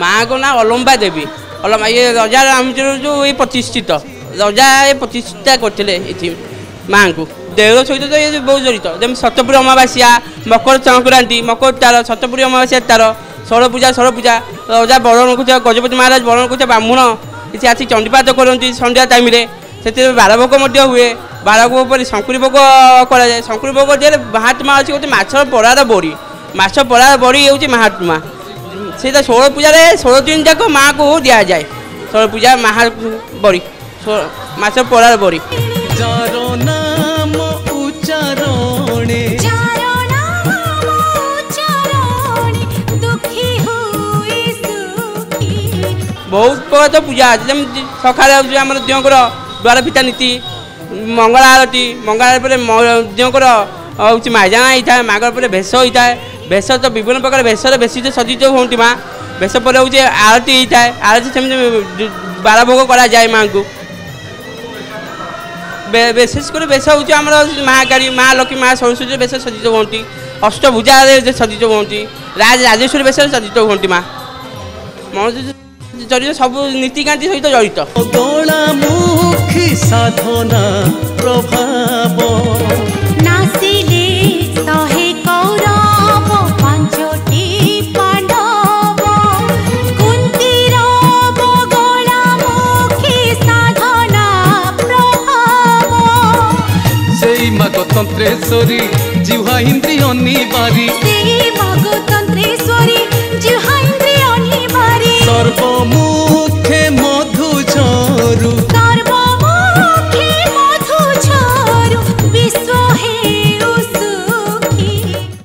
माँ को ना अलम्बा देवी अलम्बा ये रजा रामचंद्र जो ये प्रतिष्ठित रजा ये प्रतिष्ठा करते माँ को देव सहित तो ये बहुत जड़ित जमी सतपुरी अमावास्या मकर संक्रांति मकर तार सतपुरी अमावास्या तार षोड़ पूजा रजा बरण को गजपति महाराज बरण को ब्राह्मण किसी आसी चंडीपात करती संध्या टाइम से बारभोग हुए बारभोग पर शंकुरी भोग कराए शंकुरी भोग जे महात्मा अच्छी गोटे माछर पड़ार बड़ी माछ पड़ार बड़ी हूँ महात्मा से षोड़ पूजा 16 दिन जाक माँ को दि जाए षोड़ पूजा महा बड़ी माछ पड़ार बड़ी बहुत प्रकार तो पूजा जमी सकाल आम दिवकर द्वार फिटा नीति मंगल आरती दिवकर हूँ माइजाना होता है मागर पर भेष होता है भेष तो विभिन्न प्रकार भेष बेसी तो सज्जित होती माँ भेष पर हूँ आरती होता है आरती से बार भोग करा जाए माँ को विशेषकर बेस हूँ आम माँ काली माँ लक्ष्मी माँ सरस्वती बेस सज्जित होती अष्टभुजा सज्जित होती राजेश्वरी बेस सज्जित होती माँ जड़ित सब नीतिकांति सहित जड़ित साधना प्रभाव नासिले सहे कौरव पांचटी पांडव कुंतीर बगलामुखी साधना प्रभाव सेई माँ गतंत्रेश्वरी जिह्वा इंद्रिय निवारी